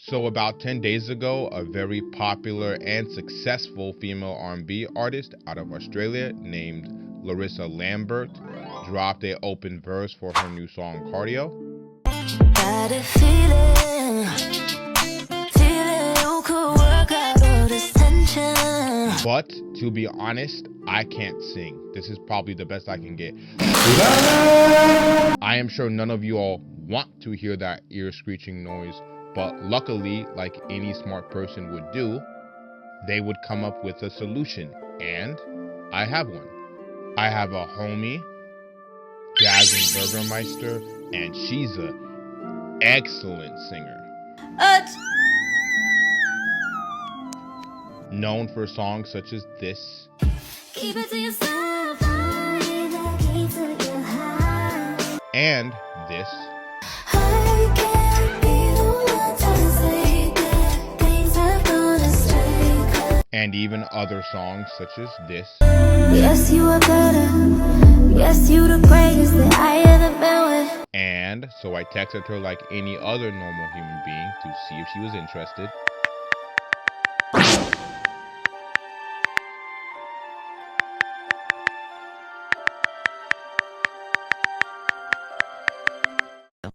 So about 10 days ago, a very popular and successful female R&B artist out of Australia named Larissa Lambert dropped an open verse for her new song Cardio. But to be honest, I can't sing. This is probably the best I can get. I am sure none of you all want to hear that ear screeching noise, but luckily, like any smart person would do, they would come up with a solution, and I have one. I have a homie, Jasmin Burgermeister, and she's an excellent singer. Known for songs such as this. Keep it to yourself. And this. And even other songs such as this. Yes, you are better. Yes, you the greatest that I ever been with. And so I texted her like any other normal human being to see if she was interested.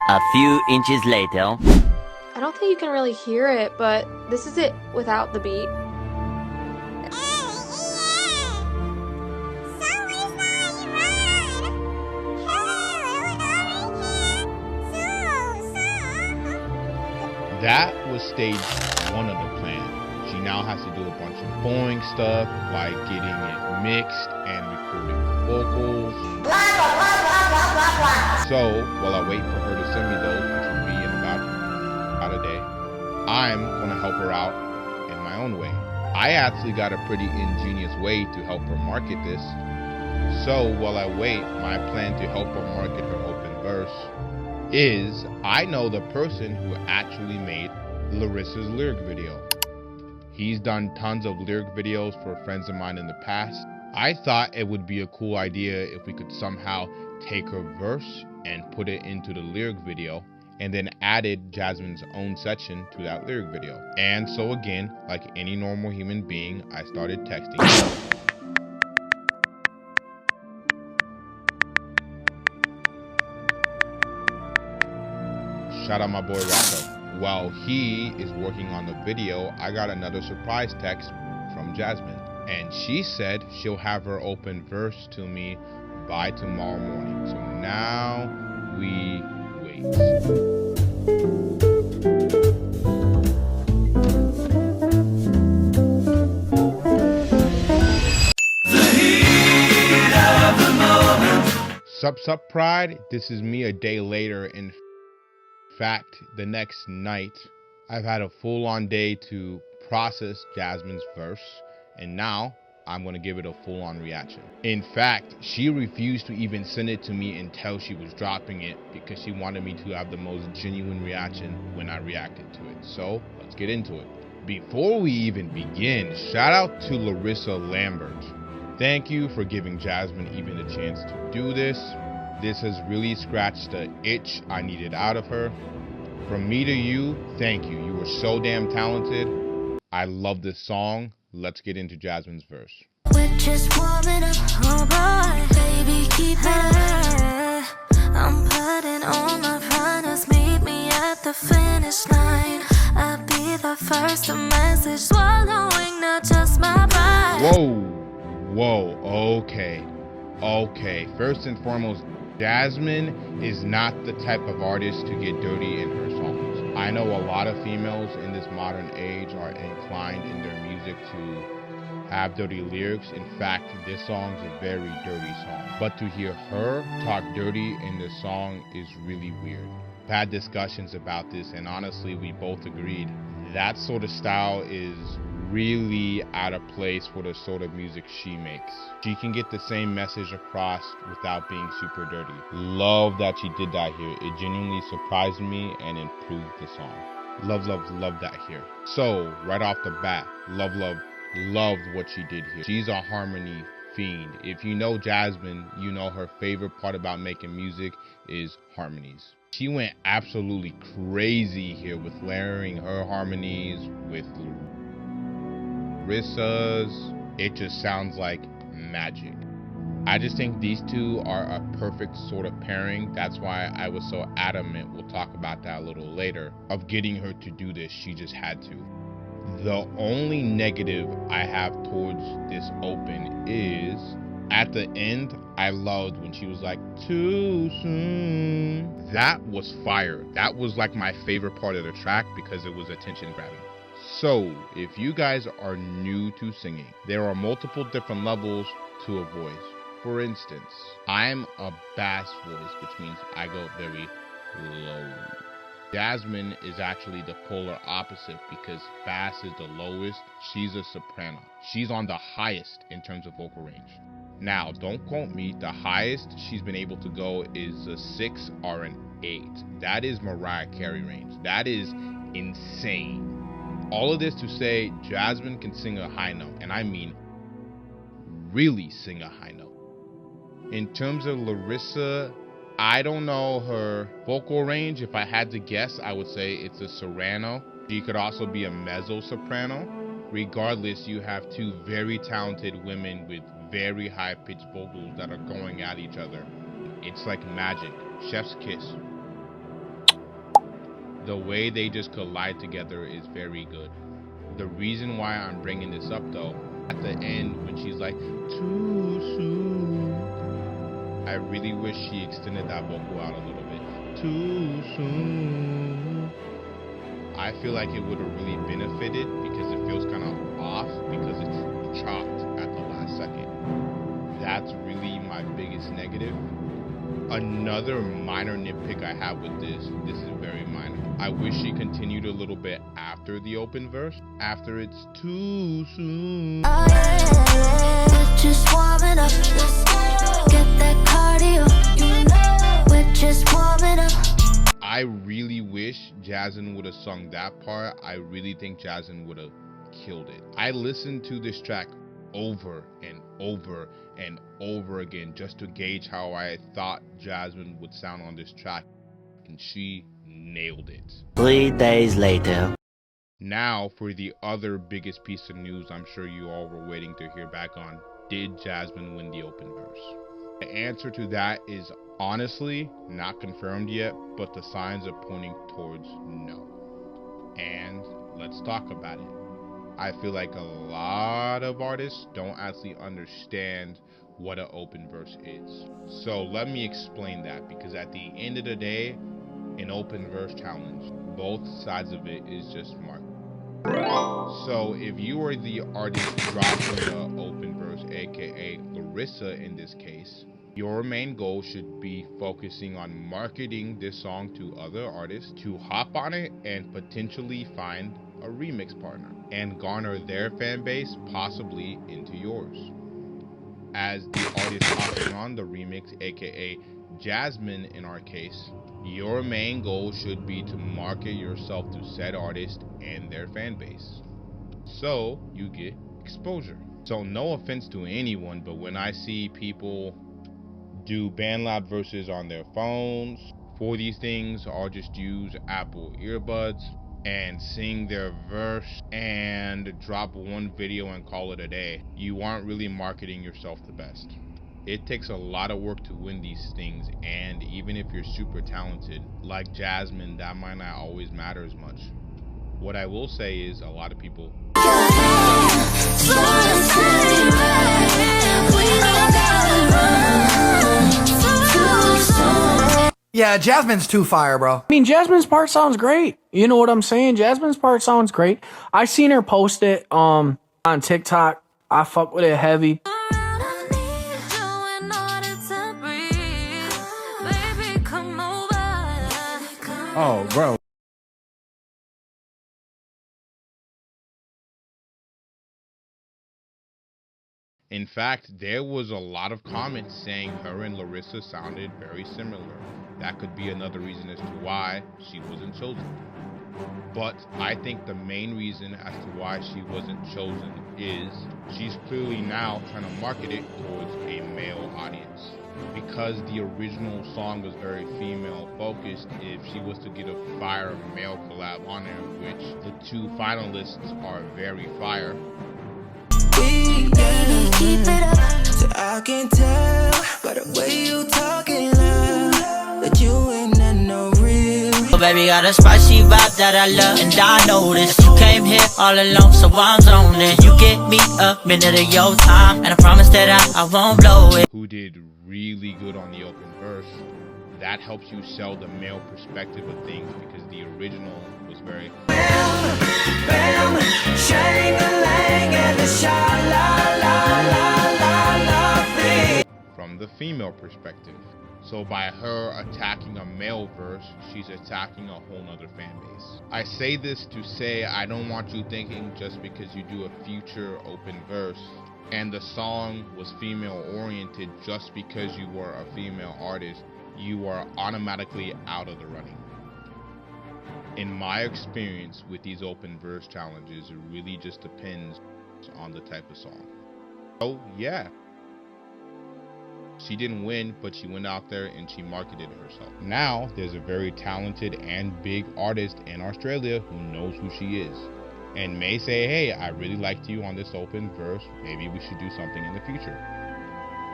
A few inches later. I don't think you can really hear it, but this is it without the beat. That was stage one of the plan. She now has to do a bunch of boring stuff like getting it mixed and recording vocals. So while I wait for her to send me those, which will be in about a day, I'm going to help her out in my own way. I actually got a pretty ingenious way to help her market this. So while I wait, my plan to help her market her open verse is I know the person who actually made Larissa's lyric video. He's done tons of lyric videos for friends of mine in the past. I thought it would be a cool idea if we could somehow take her verse and put it into the lyric video and then added Jasmin's own section to that lyric video. And so again, like any normal human being, I started texting. Shout out my boy Rocco. While he is working on the video, I got another surprise text from Jasmin. And she said she'll have her open verse to me by tomorrow morning. So now we wait. The heat of the moment. Sup Pride, this is me a day later. In fact, the next night, I've had a full-on day to process Jasmin's verse, and now I'm going to give it a full-on reaction. In fact, she refused to even send it to me until she was dropping it because she wanted me to have the most genuine reaction when I reacted to it. So let's get into it. Before we even begin, shout out to Larissa Lambert. Thank you for giving Jasmin even the chance to do this. This has really scratched the itch I needed out of her. From me to you, thank you. You were so damn talented. I love this song. Let's get into Jasmin's verse. We're just warming up, oh boy, baby, keep it up. I'm putting on my runners, meet me at the finish line. I'll be the first to message, swallowing not just my pride. Whoa, okay. First and foremost, Jasmin is not the type of artist to get dirty in her songs. I know a lot of females in this modern age are inclined in their music to have dirty lyrics. In fact, this song is a very dirty song. But to hear her talk dirty in this song is really weird. I've had discussions about this, and honestly, we both agreed that sort of style is really out of place for the sort of music she makes. She can get the same message across without being super dirty. Love that she did that here. It genuinely surprised me and improved the song. Love that here. So right off the bat, loved what she did here. She's a harmony fiend. If you know Jasmin, you know her favorite part about making music is harmonies. She went absolutely crazy here with layering her harmonies with Larissa's. It just sounds like magic. I just think these two are a perfect sort of pairing. That's why I was so adamant, we'll talk about that a little later, of getting her to do this. She just had to. The only negative I have towards this open is at the end, I loved when she was like, too soon. That was fire. That was like my favorite part of the track because it was attention grabbing. So, if you guys are new to singing, there are multiple different levels to a voice. For instance, I'm a bass voice, which means I go very low. Jasmin is actually the polar opposite because bass is the lowest, she's a soprano. She's on the highest in terms of vocal range. Now, don't quote me, the highest she's been able to go is a 6 or an 8. That is Mariah Carey range. That is insane. All of this to say, Jasmin can sing a high note, and I mean really sing a high note. In terms of Larissa, I don't know her vocal range. If I had to guess, I would say it's a soprano. She could also be a mezzo-soprano. Regardless, you have two very talented women with very high-pitched vocals that are going at each other. It's like magic. Chef's kiss. The way they just collide together is very good. The reason why I'm bringing this up, though, at the end when she's like, too soon, I really wish she extended that vocal out a little bit. Too soon. I feel like it would have really benefited because it feels kind of off because it's chopped at the last second. That's really my biggest negative. Another minor nitpick I have with this is very minor. I wish she continued a little bit after the open verse, after it's too soon. Oh, yeah. Just warming up. Get that cardio. We're just warming up. I really wish Jasmin would have sung that part. I really think Jasmin would have killed it. I listened to this track over and over and over again just to gauge how I thought Jasmin would sound on this track, and she nailed it. 3 days later. Now for the other biggest piece of news I'm sure you all were waiting to hear back on. Did Jasmin win the open verse? The answer to that is honestly not confirmed yet, but the signs are pointing towards no. And let's talk about it. I feel like a lot of artists don't actually understand what an open verse is. So let me explain that, because at the end of the day, an open verse challenge, both sides of it is just marketing. So if you are the artist dropping the open verse, aka Larissa in this case, your main goal should be focusing on marketing this song to other artists to hop on it and potentially find a remix partner and garner their fan base possibly into yours. As the artist hopping on the remix, aka Jasmin in our case, your main goal should be to market yourself to said artist and their fan base, so you get exposure. So no offense to anyone, but when I see people do BandLab verses on their phones for these things, or just use Apple earbuds and sing their verse and drop one video and call it a day, you aren't really marketing yourself the best. It takes a lot of work to win these things, and even if you're super talented like Jasmin, that might not always matter as much. What I will say is a lot of people Yeah, Jasmin's too fire, bro. I mean, Jasmin's part sounds great. You know what I'm saying? Jasmin's part sounds great. I seen her post it on TikTok. I fuck with it heavy. Oh, bro. In fact, there was a lot of comments saying her and Larissa sounded very similar. That could be another reason as to why she wasn't chosen. But I think the main reason as to why she wasn't chosen is she's clearly now trying to market it towards a male audience. Because the original song was very female focused, if she was to get a fire male collab on there, which the two finalists are very fire. Keep it up. So I can tell by the way you talking loud that you ain't no real. Oh, baby got a spicy vibe that I love, and I know this. You came here all alone, so I'm on it. You get me a minute of your time, and I promise that I won't blow it. Who did really good on the open verse. That helps you sell the male perspective of things because the original was very from the female perspective. So by her attacking a male verse, she's attacking a whole nother fan base. I say this to say I don't want you thinking just because you do a future open verse and the song was female oriented just because you were a female artist, you are automatically out of the running. In my experience with these open verse challenges, it really just depends on the type of song. So yeah, she didn't win, but she went out there and she marketed herself. Now there's a very talented and big artist in Australia who knows who she is and may say, hey, I really liked you on this open verse, maybe we should do something in the future.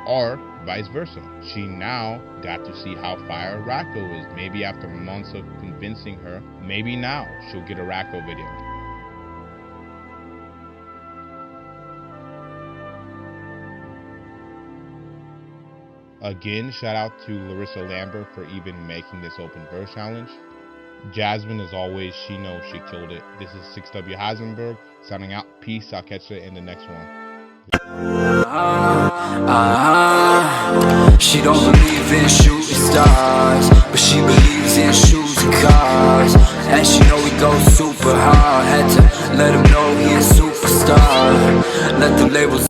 Or vice versa. She now got to see how fire Racco is. Maybe after months of convincing her, maybe now she'll get a Racco video. Again, shout out to Larissa Lambert for even making this open verse challenge. Jasmin, as always, she knows she killed it. This is 6W Hisenpride signing out. Peace. I'll catch you in the next one. She don't believe in shooting stars, but she believes in shoes and cars. And she know we go super hard. Had to let him know he a superstar. Let the labels